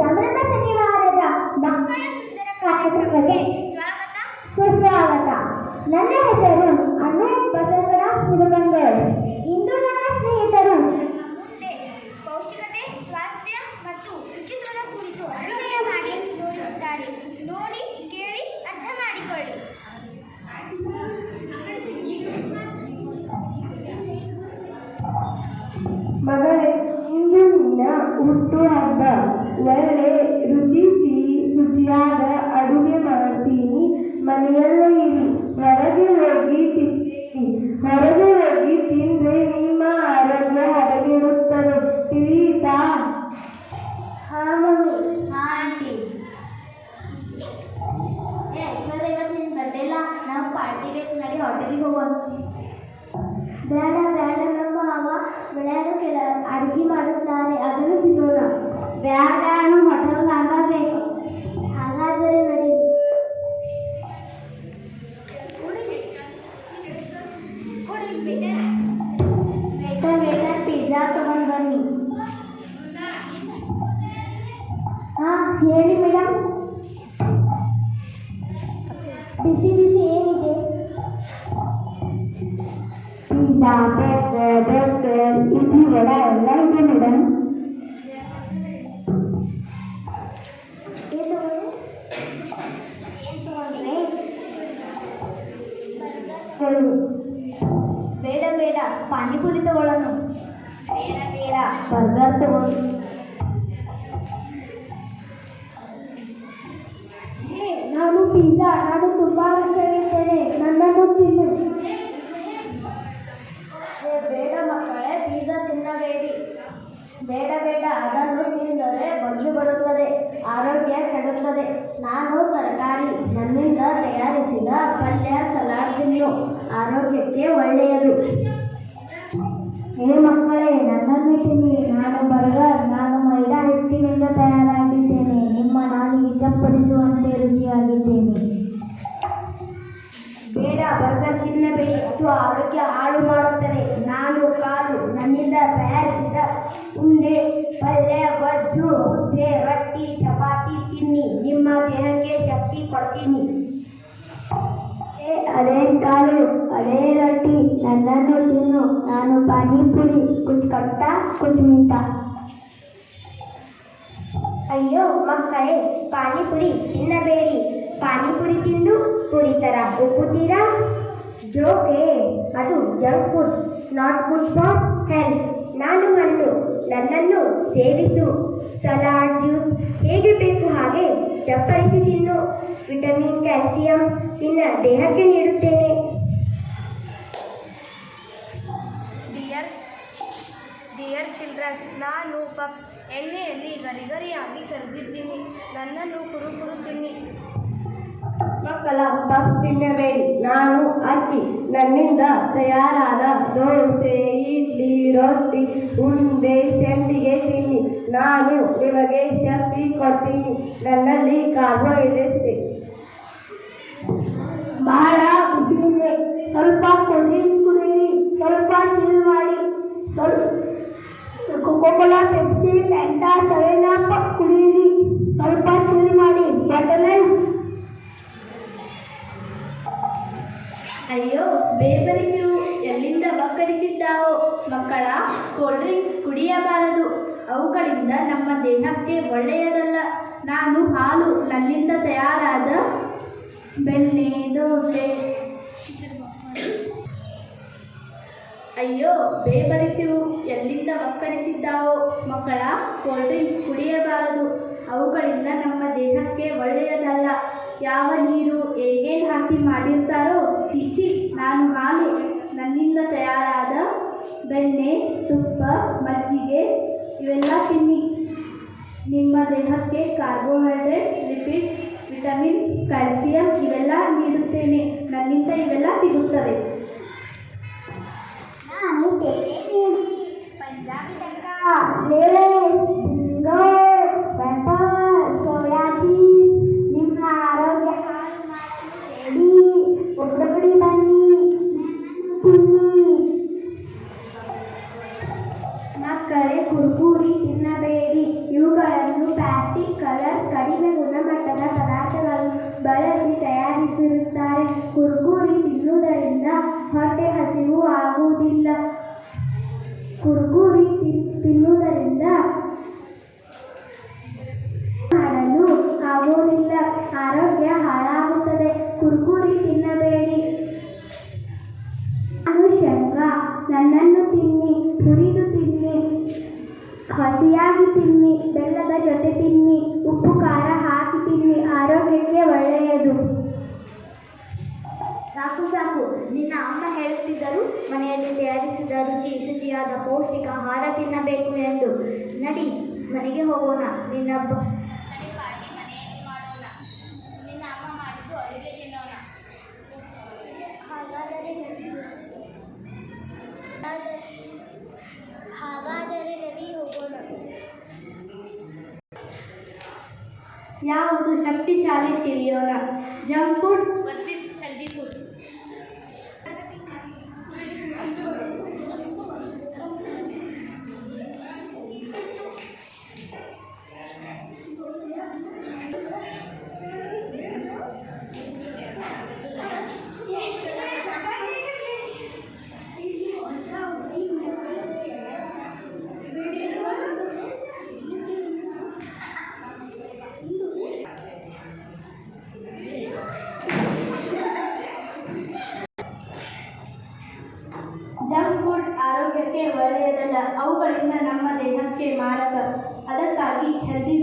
ಸಮೃದ್ಧ ಶನಿವಾರದ ಮಕ್ಕಳ ಸುಂದರ ಕಾರ್ಯಕ್ರಮಕ್ಕೆ ಸುಸ್ವಾಗತ. ನನ್ನ ಹೆಸರು ಅನ್ನು ಬಸವರ ಹುಡುಗಂಗರ್. ಇಂದು ನನ್ನ ಸ್ನೇಹಿತರು ಮುಂದೆ ಪೌಷ್ಟಿಕತೆ, ಸ್ವಾಸ್ಥ್ಯ ಮತ್ತು ಶುಚಿತ್ವದ ಕುರಿತು ಅಭಿನಯ ಮಾಡಿ ತೋರಿಸುತ್ತಾರೆ. ನೋಡಿ, ಕೇಳಿ, ಅರ್ಥ ಮಾಡಿಕೊಳ್ಳಿ. ಮಗಳೇ, ಇಂದು ನಿನ್ನ ಹುಟ್ಟುಹಬ್ಬ. ಒಳ್ಳೆ ಶುಚಿಯಾದ ಅಡುಗೆ ಮಾಡ್ತೀನಿ. ಮನೆಯಲ್ಲೇ ಇರಿ, ಹೊರಗೆ ಹೋಗಿ ತಿಂದ್ರೆ ನಿಮ್ಮ ಆರೋಗ್ಯ ಹದಗೆಡುತ್ತದೆ. ತಿಳಿಯಿತಾ? ಹಾ ಮಮ್ಮಿ. ಹಾ ಆಂಟಿ. ಐಶ್ವರ್ಯ, ಇವತ್ತು ನಿನ್ನ ಬರ್ಡೇ ಇಲ್ಲ, ನಾವು ಪಾರ್ಟಿಗೆ ನಡಿ, ಹೋಟೆಲಿಗೆ ಹೋಗೋಣ. ಬೇಡ ನಮ್ಮ ಅಮ್ಮ ಮನೆಯಾಗ ಅಡುಗೆ ಮಾಡುತ್ತಾರೆ, ಅದನ್ನು ತಿನ್ನೋಣ. ಬೇಡ, ಹೋಟೆಲ್ ಆಗಬೇಕು. ಹಾಗಾದರೆ ನಡಿ. ವೇಟರ್ ಪಿಜ್ಜಾ ತಗೊಂಡು ಬನ್ನಿ. ಹೇಳಿ ಮೇಡಮ್. ಬಿಸಿ ಏನಿದೆ? ಪಿಜ್ಜಾ, ಬರ್ಗರ್, ಇಡ್ಲಿ, ವಡೆ ಎಲ್ಲ ಇದೆ ಮೇಡಮ್. ಬೇಡ, ಪಾನಿಪುರಿ ತಗೊಳ್ಳೋಣ. ಬೇಡ, ಬರ್ಗರ್ ತಗೊಳ್ಳಿ. ನಾನು ತುಂಬಾ ರುಚಿಯಾಗಿದ್ದೇನೆ, ನನ್ನನ್ನು ತಿನ್ನು. ಬೇಡ ಮಕ್ಕಳೇ, ಪಿಜ್ಜಾ ತಿನ್ನಬೇಡಿ. ಬೇಡ, ಅದನ್ನು ತಿಂದರೆ ಬೊಜ್ಜು ಬರುತ್ತದೆ, ಆರೋಗ್ಯ ಕೆಡುತ್ತದೆ. ನಾನು ತರಕಾರಿ, ನನ್ನಿಂದ ತಯಾರಿಸಿದ ಪಲ್ಯ, ಸಲಾಡ್ ತಿನ್ನು, ಆರೋಗ್ಯಕ್ಕೆ ಒಳ್ಳೆಯದು. ಮಕ್ಕಳೇ, ನನ್ನನ್ನು ತಿನ್ನಿ. ನಾನು ಮೈದಾ ಹಿಟ್ಟಿನಿಂದ ತಯಾರಾಗಿದ್ದೇನೆ. ನಿಮ್ಮ ನಾಲಿಗೆ ಚಪ್ಪಡಿಸುವಂತೆ ರುಚಿಯಾಗಿದ್ದೇನೆ. ಬೇಡ, ಬರ್ಗರ್ ತಿನ್ನಬೇಡಿ, ಅದು ಆರೋಗ್ಯ ಹಾಳು ಮಾಡುತ್ತದೆ. ಕಾಲು, ನನ್ನಿಂದ ತಯಾರಿಸಿದ ಉಂಡೆ, ಪಲ್ಯ, ಗೊಜ್ಜು, ಮುದ್ದೆ, ರೊಟ್ಟಿ, ಚಪಾತಿ ತಿನ್ನಿ. ನಿಮ್ಮ ದೇಹಕ್ಕೆ ಶಕ್ತಿ ಕೊಡ್ತೀನಿ. ಅದೇ ಕಾಲು, ಅದೇ ರೊಟ್ಟಿ, ನನ್ನನ್ನು ತಿನ್ನು. ನಾನು ಪಾನಿಪುರಿ, ಕುಚ್ ಕಟ್ಟ, ಕುಚ್ ಮೀಠ. ಅಯ್ಯೋ ಮಕ್ಕಳೇ, ಪಾನಿಪುರಿ ತಿನ್ನಬೇಡಿ. ಪಾನಿಪುರಿ ತಿಂದು ಪುರಿ ಥರ ಉಪ್ಪುತ್ತೀರಾ? ಜೋಕೆ, ಅದು junk food, not good for health. ನಾನು ಹಣ್ಣು, ನನ್ನನ್ನು ಸೇವಿಸು. ಸಲಾಡ್, ಜ್ಯೂಸ್ ಹೇಗೆ ಬೇಕು ಹಾಗೆ ಚಪ್ಪರಿಸಿ ತಿನ್ನು. ವಿಟಮಿನ್, ಕ್ಯಾಲ್ಸಿಯಂ ನಿನ್ನ ದೇಹಕ್ಕೆ ನೀಡುತ್ತೇನೆ. ಡಿಯರ್ ಚಿಲ್ಡ್ರನ್ಸ್, ನಾನು ಪಪ್ಸ್ ಎಣ್ಣೆಯಲ್ಲಿ ಗರಿಗರಿಯಾಗಿ ಕರೆದಿದ್ದೀನಿ. ನನ್ನನ್ನು ಕುರುಕುರು ತಿನ್ನಿ. ಮಕ್ಕಳ, ಪಫ್ ತಿನ್ನಬೇಡಿ. ನಾನು ಅಕ್ಕಿ, ನನ್ನಿಂದ ತಯಾರಾದ ದೋಸೆ, ಇಡ್ಲಿ, ರೊಟ್ಟಿ, ಉಂಡೆ, ಸಂಡಿಗೆ ತಿನ್ನಿ. ನಾನು ನಿಮಗೆ ಶಕ್ತಿ ಕೊಡ್ತೀನಿ. ನನ್ನಲ್ಲಿ ಕಾರ್ಬೋಹೈಡ್ರೇಟ್ಸ್ ಇದೆ. ಬಹಳ ಬುದ್ಧಿಯಿದೆ. ಸ್ವಲ್ಪ ಕೋಲ್ಡ್ ಡ್ರಿಂಕ್ಸ್ ಕುಡಿಯಿರಿ, ಸ್ವಲ್ಪ ಚಿಲ್ ಮಾಡಿ. ಕೋಕಾ-ಕೋಲಾ, ಪೆಪ್ಸಿ, ಫ್ಯಾಂಟಾ, 7 ಅಪ್ ಕುಡಿಯಿರಿ. ಸ್ವಲ್ಪ ಚಿಲ್ ಮಾಡಿ. ಅಯ್ಯೋ ಬೇಬರಿಸು, ಎಲ್ಲಿಂದ ಬಕ್ಕರಿಸಿದ್ದಾವೋ. ಮಕ್ಕಳ, ಕೋಲ್ಡ್ ಡ್ರಿಂಕ್ಸ್ ಕುಡಿಯಬಾರದು, ಅವುಗಳಿಂದ ನಮ್ಮ ದೇಹಕ್ಕೆ ಒಳ್ಳೆಯದಲ್ಲ. ನಾನು ಹಾಲು, ನನ್ನಿಂದ ತಯಾರಾದ ಬೆಣ್ಣೆ, ದೋಸೆ. ಅಯ್ಯೋ ಬೇಬರಿಸು, ಎಲ್ಲಿಂದ ಬಕ್ಕರಿಸಿದ್ದಾವೋ. ಮಕ್ಕಳ, ಕೋಲ್ಡ್ ಡ್ರಿಂಕ್ಸ್ ಕುಡಿಯಬಾರದು, ಅವುಗಳಿಂದ ನಮ್ಮ ದೇಹಕ್ಕೆ ಒಳ್ಳೆಯದಲ್ಲ. ಯಾವ ನೀರು ಏನೇನು ಹಾಕಿ ಮಾಡಿರ್ತಾರೋ, ಚೀಚಿ. ನಾನು ಹಾಲು, ನನ್ನಿಂದ ತಯಾರಾದ ಬೆಣ್ಣೆ, ತುಪ್ಪ, ಮಜ್ಜಿಗೆ ಇವೆಲ್ಲ ತಿನ್ನಿ. ನಿಮ್ಮ ದೇಹಕ್ಕೆ ಕಾರ್ಬೋಹೈಡ್ರೇಟ್, ಲಿಪಿಡ್, ವಿಟಮಿನ್, ಕ್ಯಾಲ್ಸಿಯಂ ಇವೆಲ್ಲ ನೀಡುತ್ತೇನೆ. ನನ್ನಿಂದ ಇವೆಲ್ಲ ಸಿಗುತ್ತವೆ. ನಾನು ಪಂಜಾಬಿ ತಡ್ಕ, ಲೇಸ್, ಬಿಂಗರ್, ಪೆಪ್ಪರ್, ಸೋಯಾ ಚೀಸ್ ನಿಮ್ಮ ಆರೋಗ್ಯ ಹಾಳು ಮಾಡಲು ರೆಡಿ. ಒಬ್ಬೊಬ್ಬಡಿ ಬನ್ನಿ, ತಿನ್ನಿ. ಮಕ್ಕಳೇ, ಕುರ್ಕುರಿ ತಿನ್ನಬೇಡಿ. ಇವುಗಳನ್ನು ಪ್ಲಾಸ್ಟಿಕ್ ಮಿತವಾಗಿ ತಿನ್ನಿ, ಬೆಲ್ಲದ ಜೊತೆ ತಿನ್ನಿ, ಉಪ್ಪು ಖಾರ ಹಾಕಿ ತಿನ್ನಿ, ಆರೋಗ್ಯಕ್ಕೆ ಒಳ್ಳೆಯದು. ಸಾಕು ಸಾಕು, ನಿನ್ನ ಅಮ್ಮ ಹೇಳುತ್ತಿದ್ದರು ಮನೆಯಲ್ಲಿ ತಯಾರಿಸಿದ ಶುಚಿಯಾದ ಪೌಷ್ಟಿಕ ಆಹಾರ ತಿನ್ನಬೇಕು ಎಂದು. ನಡಿ, ಮನೆಗೆ ಹೋಗೋಣ. ನಿನ್ನ ಪಾರ್ಟಿ ಮನೆಯಲ್ಲಿ ಮಾಡೋಣ. ನಿನ್ನ ಅಮ್ಮ ಮಾಡಿದ್ದು ಅಡುಗೆ ತಿನ್ನೋಣ. ಹಾಗಾದರೆ ನಡಿ, ಹೋಗೋಣ. ಯಾವುದು ಶಕ್ತಿಶಾಲಿ ತಿಳಿಯೋಣ. Junk food versus healthy food. Junk food ಆರೋಗ್ಯಕ್ಕೆ ಒಳ್ಳೆಯದಲ್ಲ, ಅವುಗಳಿಂದ ನಮ್ಮ ದೇಹಕ್ಕೆ ಮಾರಕ. ಅದಕ್ಕಾಗಿ ಹೆಲ್ದಿ